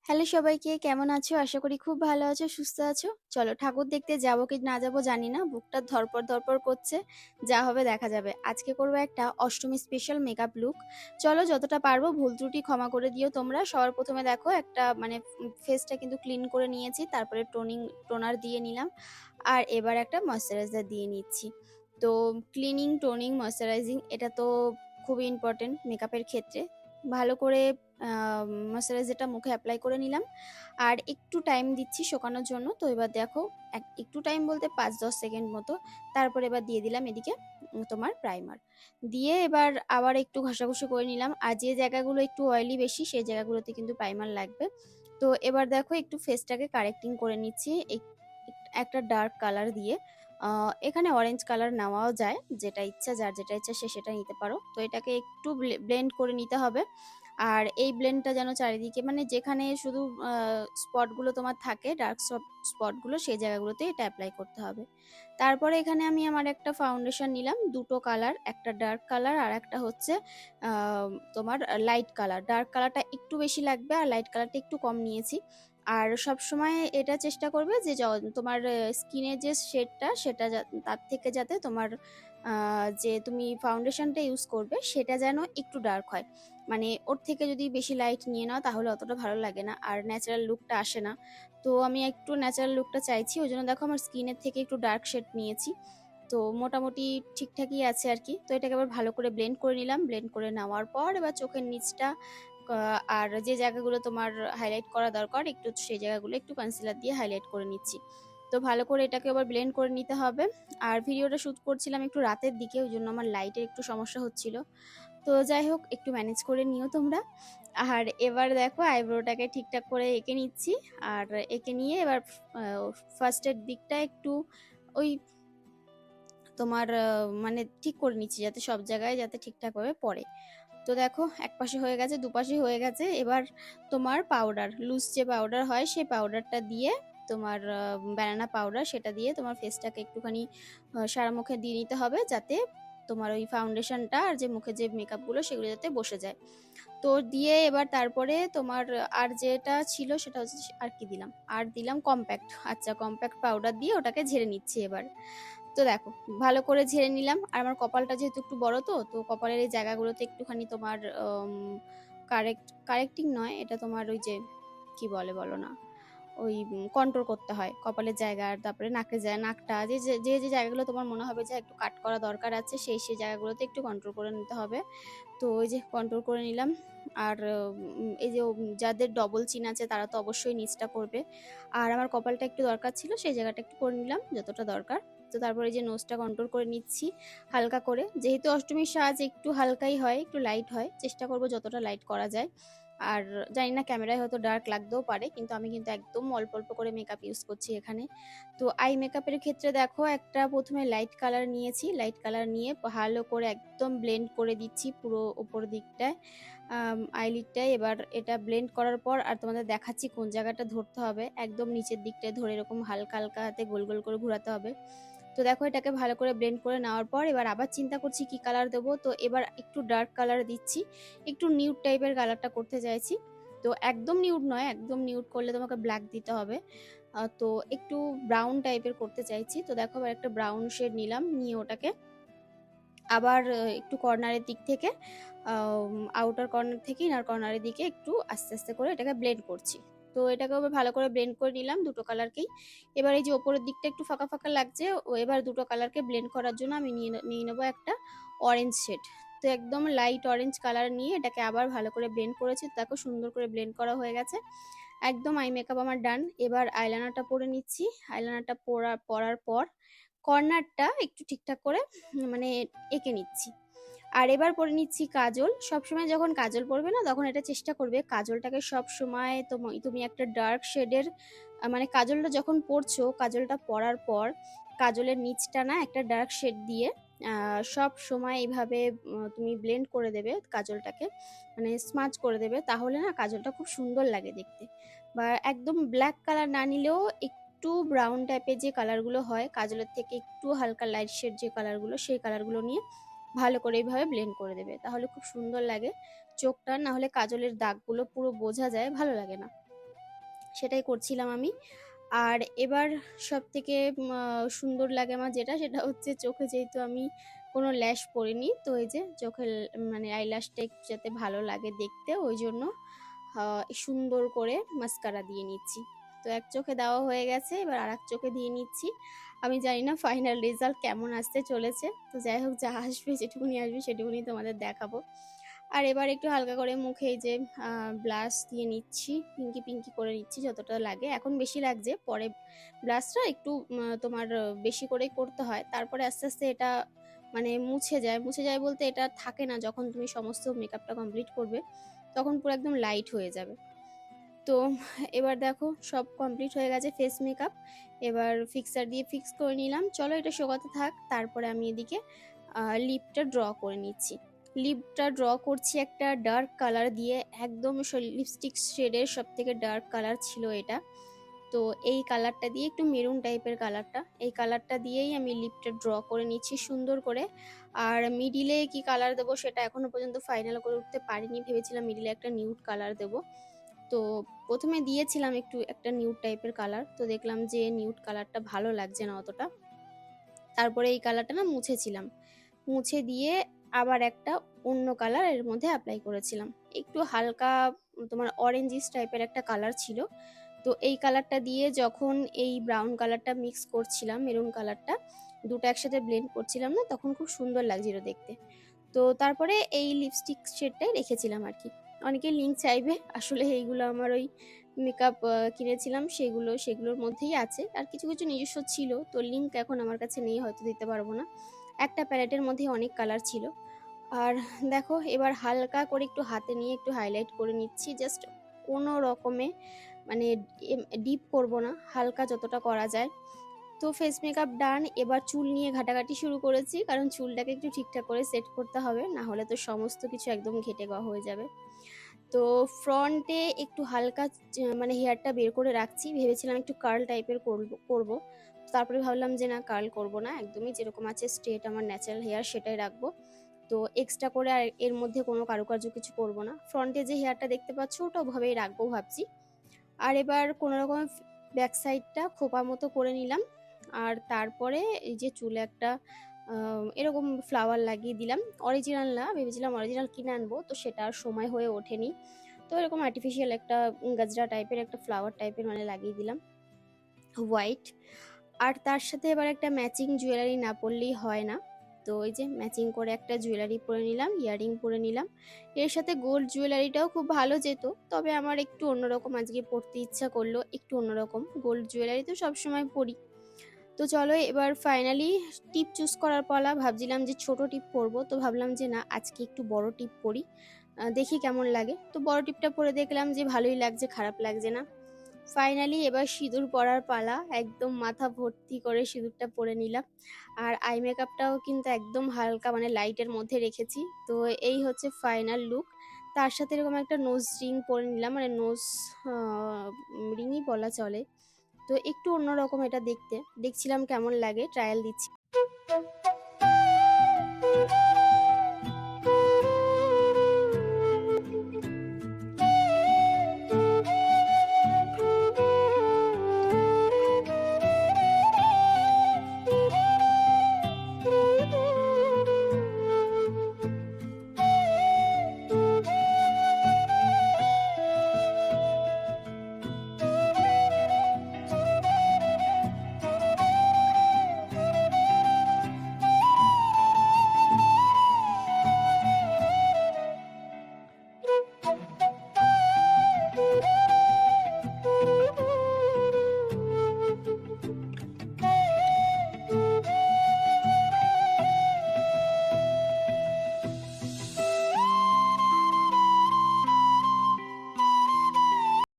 Hello সবাইকে, কেমন আছো? আশা করি খুব ভালো আছো, সুস্থ আছো। চলো ঠাকুর দেখতে যাবো কি না যাবো জানি না, বুকটা ধরপড় ধরপড় করছে। যা হবে দেখা যাবে। আজকে করবো একটা অষ্টমী স্পেশাল মেকআপ লুক। চলো যতটা পারবো, ভুল ত্রুটি ক্ষমা করে দিও তোমরা। সবার প্রথমে দেখো একটা মানে ফেসটা কিন্তু ক্লিন করে নিয়েছি, তারপরে টোনার দিয়ে নিলাম, আর এবার একটা ময়শ্চারাইজার দিয়ে নিচ্ছি। তো ক্লিনিং, টোনিং, ময়শ্চারাইজিং এটা তো খুবই ইম্পর্টেন্ট মেকআপের ক্ষেত্রে। ভালো করে ময়শ্চারাইজারটা মুখে অ্যাপ্লাই করে নিলাম, আর একটু টাইম দিচ্ছি শুকানোর জন্য। তো এবার দেখো, একটু টাইম বলতে 5-10 সেকেন্ড মতো। তারপর এবার দিয়ে দিলাম এদিকে তোমার প্রাইমার দিয়ে, এবার আবার একটু ঘষাঘষি করে নিলাম। আর যে জায়গাগুলো একটু অয়েলি বেশি সেই জায়গাগুলোতে কিন্তু প্রাইমার লাগবে। তো এবার দেখো একটু ফেসটাকে কারেক্টিং করে নিচ্ছি একটা ডার্ক কালার দিয়ে। এখানে অরেঞ্জ কালার নেওয়াও যায়, যেটা ইচ্ছা, যার যেটা ইচ্ছা সে সেটা নিতে পারো। তো এটাকে একটু ব্লেন্ড করে নিতে হবে। আর এই ব্লেন্ডটা যেন চারিদিকে, মানে যেখানে শুধু স্পটগুলো তোমার থাকে, ডার্ক স্পটগুলো, সেই জায়গাগুলোতে এটা অ্যাপ্লাই করতে হবে। তারপরে এখানে আমি আমার একটা ফাউন্ডেশন নিলাম, দুটো কালার, একটা ডার্ক কালার আর একটা হচ্ছে তোমার লাইট কালার। ডার্ক কালারটা একটু বেশি লাগবে আর লাইট কালারটা একটু কম নিয়েছি। আর সব সময় এটা চেষ্টা করবে যে তোমার স্কিনের যে শেডটা সেটা তার থেকে যাতে তোমার যে তুমি ফাউন্ডেশনটা ইউজ করবে সেটা যেন একটু ডার্ক হয়। মানে ওর থেকে যদি বেশি লাইট নিয়ে নাও তাহলে অতটা ভালো লাগে না, আর ন্যাচারাল লুকটা আসে না। তো আমি একটু ন্যাচারাল লুকটা চাইছি, ওই জন্য দেখো আমার স্কিনের থেকে একটু ডার্ক শেড নিয়েছি। তো মোটামুটি ঠিকঠাকই আছে আর কি। তো এটাকে আবার ভালো করে ব্লেন্ড করে নিলাম। ব্লেন্ড করে নেওয়ার পর এবার চোখের নিচটা আর যে জায়গাগুলো তোমার হাইলাইট করা দরকার একটু, সেই জায়গাগুলো একটু কনসিলার দিয়ে হাইলাইট করে নিচ্ছি। তো ভালো করে এটাকে আবার ব্লেন্ড করে নিতে হবে। আর ভিডিওটা শ্যুট করছিলাম একটু রাতের দিকে, ওই জন্য আমার লাইটের একটু সমস্যা হচ্ছিল। তো যাই হোক, একটু ম্যানেজ করে নিও তোমরা। আর এবার দেখো আইব্রোটাকে ঠিকঠাক করে এঁকে নিচ্ছি। আর এঁকে নিয়ে এবার ফার্স্টের দিকটা একটু ওই তোমার মানে ঠিক করে নিচ্ছি, যাতে সব জায়গায় যাতে ঠিকঠাকভাবে পড়ে। তো দেখো এক পাশে হয়ে গেছে, দুপাশে হয়ে গেছে। এবার তোমার পাউডার, লুজ যে পাউডার হয় সেই পাউডারটা দিয়ে, তোমার ব্যানানা পাউডার, সেটা দিয়ে তোমার ফেসটাকে একটুখানি সারা মুখে দিয়ে নিতে হবে, যাতে তোমার ওই ফাউন্ডেশনটা আর যে মুখে যে মেকআপগুলো সেগুলো যাতে বসে যায়। তো দিয়ে এবার তারপরে তোমার আর যেটা ছিল সেটা হচ্ছে, আর কি দিলাম, আর দিলাম কম্প্যাক্ট। আচ্ছা, কম্প্যাক্ট পাউডার দিয়ে ওটাকে ঝেড়ে নিচ্ছি এবার। তো দেখো ভালো করে ঝেড়ে নিলাম। আর আমার কপালটা যেহেতু একটু বড়, তো তো কপালের এই জায়গাগুলোতে একটুখানি তোমার কারেক্টিং নয়, এটা তোমার ওই যে কি বলে বলো না, ওই কন্ট্রোল করতে হয় কপালের জায়গা। আর তারপরে নাকটা যে যে যে যে জায়গাগুলো তোমার মনে হবে যে একটু কাট করা দরকার আছে, সেই সেই জায়গাগুলোতে একটু কন্ট্রোল করে নিতে হবে। তো ওই যে কন্ট্রোল করে নিলাম। আর এই যে যাদের ডবল চিন আছে তারা তো অবশ্যই নিচটা করবে। আর আমার কপালটা একটু দরকার ছিল, সেই জায়গাটা একটু করে নিলাম যতটা দরকার। তো তারপরে যে নোজটা কন্ট্রোল করে নিচ্ছি হালকা করে, যেহেতু অষ্টমীর সাজ একটু হালকাই হয়, একটু লাইট হয়, চেষ্টা করব যতটা লাইট করা যায়। আর জানি না ক্যামেরায় হয়তো ডার্ক লাগতেও পারে, কিন্তু আমি কিন্তু একদম অল্প অল্প করে মেকআপ ইউজ করছি এখানে। তো আই মেকআপের ক্ষেত্রে দেখো একটা প্রথমে লাইট কালার নিয়েছি, লাইট কালার নিয়ে ভালো করে একদম ব্লেন্ড করে দিচ্ছি পুরো উপর দিকটায়, আইলিডটায়। এবার এটা ব্লেন্ড করার পর আর তোমাদের দেখাচ্ছি কোন জায়গাটা ধরতে হবে, একদম নিচের দিকটায় ধরে এরকম হালকা হালকা হাতে গোল গোল করে ঘোরাতে হবে। তো দেখো এটাকে ভালো করে ব্লেন্ড করে নেওয়ার পর এবার আবার চিন্তা করছি কি কালার দেবো। তো এবার একটু ডার্ক কালার দিচ্ছি, একটু নিউড টাইপের কালারটা করতে চাইছি। তো একদম নিউড নয়, একদম নিউড করলে তোমাকে ব্ল্যাক দিতে হবে। তো একটু ব্রাউন টাইপের করতে চাইছি। তো দেখো এবার একটা ব্রাউন শেড নিলাম, নিয়ে ওটাকে আবার একটু কর্নারের দিক থেকে, আউটার কর্নার থেকে ইনার কর্নারের দিকে একটু আস্তে আস্তে করে এটাকে ব্লেন্ড করছি। তো এটাকে আবার ভালো করে ব্লেন্ড করে নিলাম দুটো কালারকেই। এবার এই যে ওপরের দিকটা একটু ফাঁকা ফাঁকা লাগছে, এবার দুটো কালারকে ব্লেন্ড করার জন্য আমি নিয়ে নেবো একটা অরেঞ্জ শেড। তো একদম লাইট অরেঞ্জ কালার নিয়ে এটাকে আবার ভালো করে ব্লেন্ড করেছি। দেখো সুন্দর করে ব্লেন্ড করা হয়ে গেছে, একদম আই মেকআপ আমার ডান। এবার আইলাইনারটা পরে নিচ্ছি। আইলাইনারটা পরার পর কর্নারটা একটু ঠিকঠাক করে মানে এঁকে নিচ্ছি। আর এবার পরে নিচ্ছি কাজল। সবসময় যখন কাজল পরবে না, তখন এটা চেষ্টা করবে কাজলটাকে সব সময় তুমি একটা ডার্ক শেডের, মানে কাজলটা যখন পরছো, কাজলটা পরার পর কাজলের নিচটা না একটা ডার্ক শেড দিয়ে সব সময় এইভাবে তুমি ব্লেন্ড করে দেবে কাজলটাকে, মানে স্মাচ করে দেবে, তাহলে না কাজলটা খুব সুন্দর লাগে দেখতে। বা একদম ব্ল্যাক কালার না নিলেও একটু ব্রাউন টাইপের যে কালারগুলো হয় কাজলের থেকে একটু হালকা লাইট শেড যে কালারগুলো, সেই কালারগুলো নিয়ে ভালো করে এইভাবে ব্লেন্ড করে দেবে, তাহলে খুব সুন্দর লাগে চোখটা। না হলে কাজলের দাগগুলো পুরো বোঝা যায়, ভালো লাগে না। সেটাই করছিলাম আমি। আর এবার সবথেকে সুন্দর লাগে আমার যেটা, সেটা হচ্ছে চোখে যেহেতু আমি কোনো ল্যাশ পরিনি, তো এই যে চোখের মানে আইল্যাশটা একটু যাতে ভালো লাগে দেখতে, ওই জন্য সুন্দর করে মাস্কারা দিয়ে নিচ্ছি। তো এক চোখে দেওয়া হয়ে গেছে, এবার আর এক চোখে দিয়ে নিচ্ছি। আমি জানি না ফাইনাল রেজাল্ট কেমন আসতে চলেছে, তো যাই হোক, যা আসবে যেটুকুনি আসবে সেটুকুনি তোমাদের দেখাবো। আর এবার একটু হালকা করে মুখে এই যে ব্লাশ দিয়ে নিচ্ছি, পিঙ্কি পিঙ্কি করে নিচ্ছি যতটা লাগে। এখন বেশি লাগছে, পরে ব্লাশটা একটু তোমার বেশি করে করতে হয়, তারপরে আস্তে আস্তে এটা মানে মুছে যায় বলতে এটা থাকে না, যখন তুমি সমস্ত মেকআপটা কমপ্লিট করবে তখন পুরো একদম লাইট হয়ে যাবে। তো এবার দেখো সব কমপ্লিট হয়ে গেছে ফেস মেকআপ। এবার ফিক্সার দিয়ে ফিক্স করে নিলাম, চলো এটা শোকাতে থাক। তারপরে আমি এদিকে লিপটা ড্র করে নিচ্ছি। লিপটা ড্র করছি একটা ডার্ক কালার দিয়ে, একদম লিপস্টিক শেডের সব থেকে ডার্ক কালার ছিল এটা। তো এই কালারটা দিয়ে, একটু মেরুন টাইপের কালারটা, এই কালারটা দিয়েই আমি লিপটা ড্র করে নিচ্ছি সুন্দর করে। আর মিডিলে কি কালার দেবো সেটা এখনো পর্যন্ত ফাইনাল করে উঠতে পারিনি, ভেবেছিলাম মিডিলে একটা নিউড কালার দেবো। তো প্রথমে দিয়েছিলাম একটু একটা নিউড টাইপের কালার, তো দেখলাম যে নিউড কালারটা ভালো লাগছে না অতটা, তারপরে এই কালারটা না মুছেছিলাম, মুছে দিয়ে আবার একটা অন্য কালার এর মধ্যে অ্যাপ্লাই করেছিলাম, একটু হালকা তোমার অরেঞ্জিস টাইপের একটা কালার ছিল। তো এই কালারটা দিয়ে যখন এই ব্রাউন কালারটা মিক্স করছিলাম, মেরুন কালারটা দুটো একসাথে ব্লেন্ড করছিলাম না, তখন খুব সুন্দর লাগছিল দেখতে। তো তারপরে এই লিপস্টিক শেডটাই রেখেছিলাম আর কি। অনেকে লিঙ্ক চাইবে, আসলে এইগুলো আমার ওই মেকআপ কিনেছিলাম সেগুলোর মধ্যেই আছে, আর কিছু কিছু নিজস্ব ছিল, তো লিঙ্ক এখন আমার কাছে নেই, হয়তো দিতে পারবো না। একটা প্যালেটের মধ্যে অনেক কালার ছিল। আর দেখো এবার হালকা করে একটু হাতে নিয়ে একটু হাইলাইট করে নিচ্ছি, জাস্ট কোনো রকমে মানে ডিপ করব না, হালকা যতটা করা যায়। তো ফেস মেকআপ ডান, এবার চুল নিয়ে ঘাটাঘাটি শুরু করেছি, কারণ চুলটাকে একটু ঠিকঠাক করে সেট করতে হবে, না হলে তো সমস্ত কিছু একদম ঘেটে গাওয়া হয়ে যাবে। তো ফ্রন্টে একটু হালকা মানে হেয়ারটা বের করে রাখছি, ভেবেছিলাম একটু কার্ল টাইপের করব। তারপরে ভাবলাম যে না, কার্ল করব না, একদমই যেরকম আছে স্ট্রেট আমার ন্যাচারাল হেয়ার সেটাই রাখবো। তো এক্সট্রা করে আর এর মধ্যে কোনো কারুকার্য কিছু করব না, ফ্রন্টে যে হেয়ারটা দেখতে পাচ্ছ ওটা ওভাবেই রাখবো ভাবছি। আর এবার কোনো রকম ব্যাক সাইডটা খোপা মতো করে নিলাম, আর তারপরে এই যে চুলে একটা এরকম ফ্লাওয়ার লাগিয়ে দিলাম। অরিজিনাল না, ভেবেছিলাম অরিজিনাল কিনে আনবো, তো সেটা আর সময় হয়ে ওঠেনি, তো এরকম আর্টিফিশিয়াল একটা গাজরা টাইপের একটা ফ্লাওয়ার টাইপের মানে লাগিয়ে দিলাম হোয়াইট। আর তার সাথে এবার একটা ম্যাচিং জুয়েলারি না পরলেই হয় না, তো ওই যে ম্যাচিং করে একটা জুয়েলারি পরে নিলাম, ইয়াররিং পরে নিলাম। এর সাথে গোল্ড জুয়েলারিটাও খুব ভালো যেত, তবে আমার একটু অন্যরকম আজকে পরতে ইচ্ছা করলো, একটু অন্যরকম। গোল্ড জুয়েলারি তো সবসময় পরি। তো চলো এবার ফাইনালি টিপ চুজ করার পালা, ভাবছিলাম যে ছোট টিপ পরবো, তো ভাবলাম যে না, আজকে একটু বড় টিপ পরি, দেখি কেমন লাগে। তো বড় টিপটা পরে দেখলাম যে ভালোই লাগছে, খারাপ লাগছে না। ফাইনালি এবার সিঁদুর পরার পালা, একদম মাথা ভর্তি করে সিঁদুরটা পরে নিলাম। আর আই মেকআপটাও কিন্তু একদম হালকা মানে লাইটের মধ্যে রেখেছি। তো এই হচ্ছে ফাইনাল লুক। তার সাথে এরকম একটা নোজ রিং পরে নিলাম, মানে নোজ রিংই বলা চলে। তো একটু অন্যরকম এটা দেখতে, দেখছিলাম কেমন লাগে, ট্রায়াল দিচ্ছি।